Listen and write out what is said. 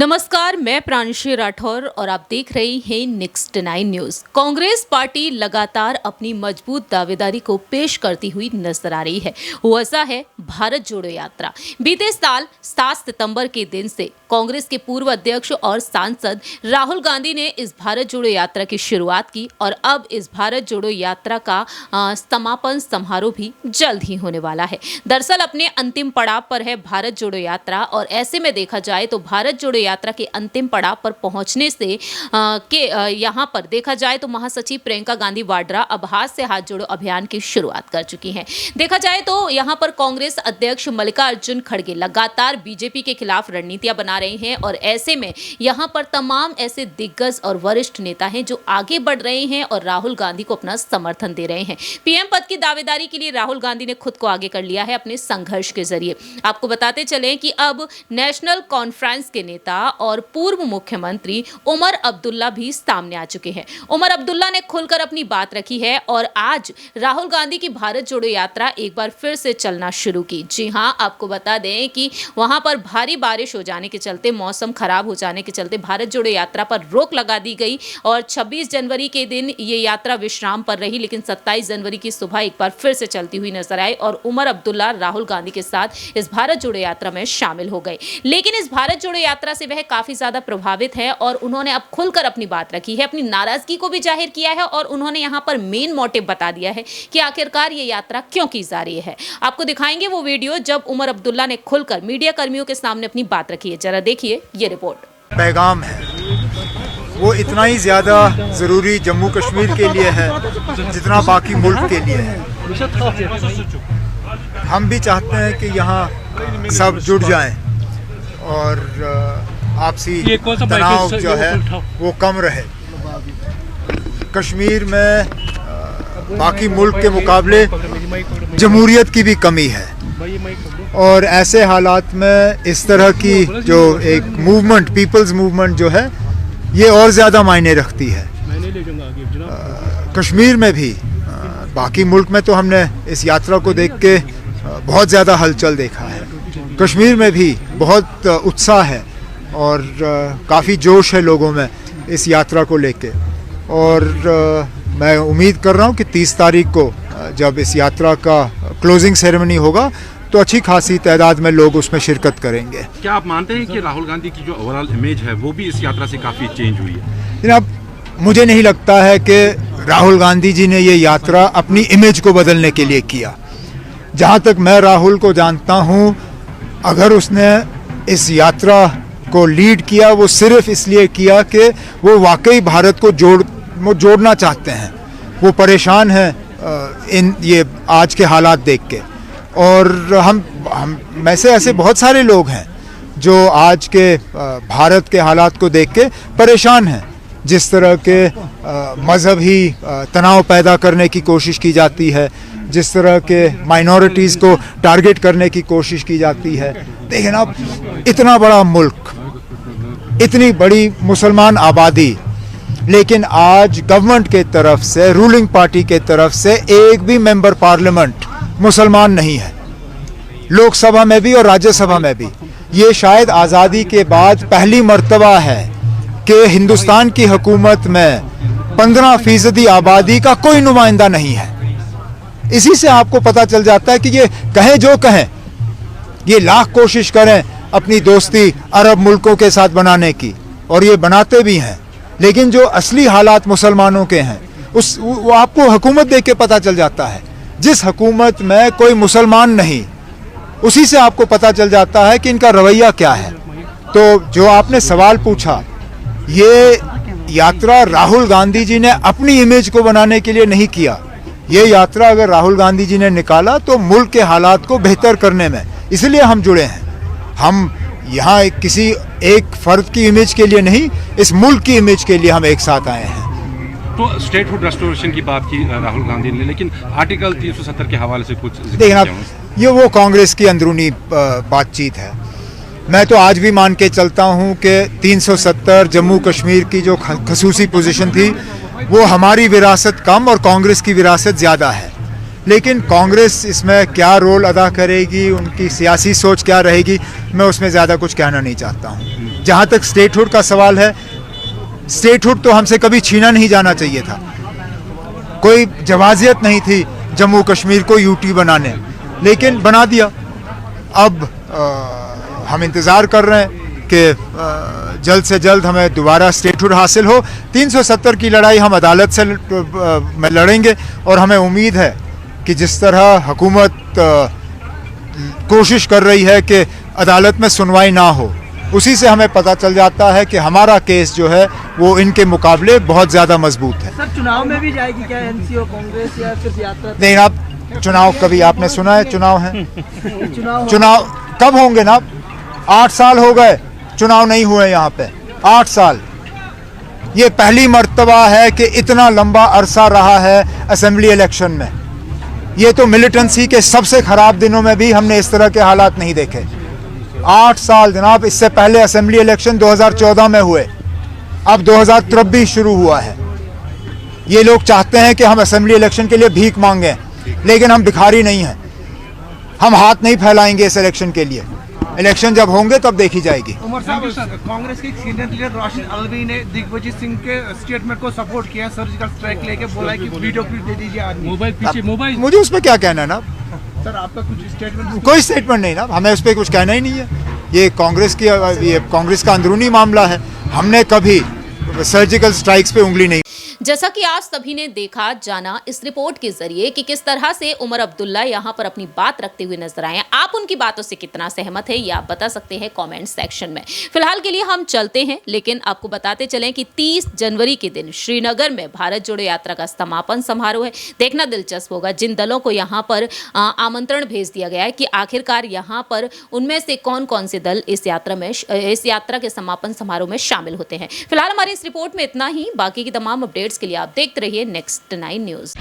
नमस्कार, मैं प्रांशी राठौर और आप देख रहे हैं नेक्स्ट 9 न्यूज। कांग्रेस पार्टी लगातार अपनी मजबूत दावेदारी को पेश करती हुई नजर आ रही है। वजह है भारत जोड़ो यात्रा। बीते साल 7 सितंबर के दिन से कांग्रेस के पूर्व अध्यक्ष और सांसद राहुल गांधी ने इस भारत जोड़ो यात्रा की शुरुआत की और अब इस भारत जोड़ो यात्रा का समापन समारोह भी जल्द ही होने वाला है। दरअसल अपने अंतिम पड़ाव पर है भारत जोड़ो यात्रा और ऐसे में देखा जाए तो भारत जोड़ो यात्रा के अंतिम पड़ाव पर पहुंचने से यहां पर देखा जाए तो महासचिव प्रियंका गांधी वाड्रा अब हाथ से हाथ जोड़ो अभियान की शुरुआत कर चुकी हैं। देखा जाए तो यहां पर कांग्रेस अध्यक्ष मल्लिकार्जुन खड़गे लगातार बीजेपी के खिलाफ रणनीतियां बना रहे हैं और ऐसे में यहां पर तमाम ऐसे दिग्गज और वरिष्ठ नेता हैं जो आगे बढ़ रहे हैं और राहुल गांधी को अपना समर्थन दे रहे हैं। पीएम पद की दावेदारी के लिए राहुल गांधी ने खुद को आगे कर लिया है अपने संघर्ष के जरिए। आपको बताते चलें कि अब नेशनल कॉन्फ्रेंस के नेता और पूर्व मुख्यमंत्री उमर अब्दुल्ला भी सामने आ चुके हैं। उमर अब्दुल्ला ने खुलकर अपनी बात रखी है और आज राहुल गांधी की भारत जोड़ो यात्रा एक बार फिर से चलना शुरू की। जी हां, आपको बता दें कि वहां पर भारी बारिश हो जाने के चलते, मौसम खराब हो जाने के चलते भारत जोड़ो यात्रा पर रोक लगा दी गई और 26 जनवरी के दिन ये यात्रा विश्राम पर रही, लेकिन 27 जनवरी की सुबह एक बार फिर से चलती हुई नजर आई और उमर अब्दुल्ला राहुल गांधी के साथ इस भारत जोड़ो यात्रा में शामिल हो गए। लेकिन इस भारत जोड़ो यात्रा से वह काफी ज्यादा प्रभावित है और उन्होंने अब खुलकर अपनी बात रखी है, अपनी नाराजगी को भी जाहिर किया है और उन्होंने यहां पर मेन मोटिव बता दिया है कि आखिरकार ये यात्रा क्यों की जा रही है। आपको दिखाएंगे वो वीडियो जब उमर अब्दुल्ला ने खुलकर मीडिया कर्मियों के सामने अपनी बात रखी है। जरा देखिए ये रिपोर्ट। पैगाम है वो इतना ही ज्यादा जरूरी जम्मू कश्मीर के लिए है जितना बाकी मुल्क के लिए है। हम भी चाहते हैं कि यहाँ सब जुड़ जाएं और आपसी तनाव जो है वो कम रहे। कश्मीर में बाकी मुल्क के मुकाबले जमहूरियत की भी कमी है और ऐसे हालात में इस तरह की जो एक मूवमेंट, पीपल्स मूवमेंट जो है, ये और ज़्यादा मायने रखती है। कश्मीर में भी बाकी मुल्क में तो हमने इस यात्रा को देख के बहुत ज़्यादा हलचल देखा है। कश्मीर में भी बहुत उत्साह है और काफ़ी जोश है लोगों में इस यात्रा को लेके और मैं उम्मीद कर रहा हूँ कि 30 तारीख को जब इस यात्रा का क्लोजिंग सेरेमनी होगा तो अच्छी खासी तादाद में लोग उसमें शिरकत करेंगे। क्या आप मानते हैं कि राहुल गांधी की जो ओवरऑल इमेज है वो भी इस यात्रा से काफ़ी चेंज हुई है? जनाब, मुझे नहीं लगता है कि राहुल गांधी जी ने ये यात्रा अपनी इमेज को बदलने के लिए किया। जहाँ तक मैं राहुल को जानता हूँ, अगर उसने इस यात्रा को लीड किया वो सिर्फ इसलिए किया कि वो वाकई भारत को जोड़ना चाहते हैं। वो परेशान हैं इन ये आज के हालात देख के और हम में से ऐसे बहुत सारे लोग हैं जो आज के भारत के हालात को देख के परेशान हैं। जिस तरह के मजहबी तनाव पैदा करने की कोशिश की जाती है, जिस तरह के माइनॉरिटीज़ को टारगेट करने की कोशिश की जाती है। देखिए ना, इतना बड़ा मुल्क, इतनी बड़ी मुसलमान आबादी, लेकिन आज गवर्नमेंट के तरफ से, रूलिंग पार्टी के तरफ से एक भी मेंबर पार्लियामेंट मुसलमान नहीं है, लोकसभा में भी और राज्यसभा में भी। ये शायद आज़ादी के बाद पहली मर्तबा है कि हिंदुस्तान की हुकूमत में 15% आबादी का कोई नुमाइंदा नहीं है। इसी से आपको पता चल जाता है कि ये कहें जो कहें, ये लाख कोशिश करें अपनी दोस्ती अरब मुल्कों के साथ बनाने की और ये बनाते भी हैं, लेकिन जो असली हालात मुसलमानों के हैं वो आपको हुकूमत देख के पता चल जाता है। जिस हुकूमत में कोई मुसलमान नहीं, उसी से आपको पता चल जाता है कि इनका रवैया क्या है। तो जो आपने सवाल पूछा, ये यात्रा राहुल गांधी जी ने अपनी इमेज को बनाने के लिए नहीं किया। ये यात्रा अगर राहुल गांधी जी ने निकाला तो मुल्क के हालात को बेहतर करने में, इसलिए हम जुड़े हैं। हम यहाँ किसी एक फर्द की इमेज के लिए नहीं, इस मुल्क की इमेज के लिए हम एक साथ आए हैं। तो स्टेटहुड रेस्टोरेशन की बात की राहुल गांधी ने, लेकिन आर्टिकल 370 के हवाले से कुछ देखना, ये वो कांग्रेस की अंदरूनी बातचीत है। मैं तो आज भी मान के चलता हूँ कि 370 जम्मू कश्मीर की जो खसूसी पोजीशन थी वो हमारी विरासत कम और कांग्रेस की विरासत ज़्यादा है। लेकिन कांग्रेस इसमें क्या रोल अदा करेगी, उनकी सियासी सोच क्या रहेगी, मैं उसमें ज़्यादा कुछ कहना नहीं चाहता हूँ। जहाँ तक स्टेटहुड का सवाल है, स्टेटहुड तो हमसे कभी छीना नहीं जाना चाहिए था। कोई जवाजियत नहीं थी जम्मू कश्मीर को यूटी बनाने, लेकिन बना दिया। अब हम इंतज़ार कर रहे हैं कि जल्द से जल्द हमें दोबारा स्टेटहुड हासिल हो। 370 की लड़ाई हम अदालत से में लड़ेंगे और हमें उम्मीद है कि जिस तरह हुकूमत कोशिश कर रही है कि अदालत में सुनवाई ना हो, उसी से हमें पता चल जाता है कि हमारा केस जो है वो इनके मुकाबले बहुत ज़्यादा मजबूत है। सर, चुनाव में भी जाएगी क्या एनसी और कांग्रेस, या सिर्फ यात्रा? नहीं, आप चुनाव कभी आपने सुना है? चुनाव है, चुनाव कब होंगे ना? 8 साल हो गए चुनाव नहीं हुए यहाँ पे, 8 साल। ये पहली मर्तबा है कि इतना लंबा अरसा रहा है असेंबली इलेक्शन में। ये तो मिलिटेंसी के सबसे खराब दिनों में भी हमने इस तरह के हालात नहीं देखे। 8 साल जनाब। इससे पहले असेंबली इलेक्शन 2014 में हुए, अब 2023 शुरू हुआ है। ये लोग चाहते हैं कि हम असेंबली इलेक्शन के लिए भीख मांगें, लेकिन हम भिखारी नहीं हैं। हम हाथ नहीं फैलाएंगे इस इलेक्शन के लिए। इलेक्शन जब होंगे तब देखी जाएगी। उमर साहब, कांग्रेस के सीनियर लीडर रोशन अलवी ने दिग्विजय सिंह के स्टेटमेंट को सपोर्ट किया, सर्जिकल स्ट्राइक लेके बोला है कि वीडियो क्लिप दे दीजिए आदमी। मोबाइल मुझे उस पर क्या कहना है ना? सर, आपका कुछ स्टेटमेंट? कोई स्टेटमेंट नहीं ना, हमें उस पर कुछ कहना ही नहीं है। ये कांग्रेस का अंदरूनी मामला है। हमने कभी सर्जिकल स्ट्राइक्स पे उंगली नहीं। जैसा कि आप सभी ने देखा जाना इस रिपोर्ट के जरिए कि किस तरह से उमर अब्दुल्ला यहां पर अपनी बात रखते हुए नजर आए हैं। आप उनकी बातों से कितना सहमत है ये आप बता सकते हैं कमेंट सेक्शन में। फिलहाल के लिए हम चलते हैं, लेकिन आपको बताते चलें कि 30 जनवरी के दिन श्रीनगर में भारत जोड़ो यात्रा का समापन समारोह है। देखना दिलचस्प होगा जिन दलों को यहां पर आमंत्रण भेज दिया गया है कि आखिरकार यहां पर उनमें से कौन कौन से दल इस यात्रा के समापन समारोह में शामिल होते हैं। फिलहाल हमारी इस रिपोर्ट में इतना ही। बाकी की तमाम अपडेट्स के लिए आप देखते रहिए नेक्स्ट 9 न्यूज़।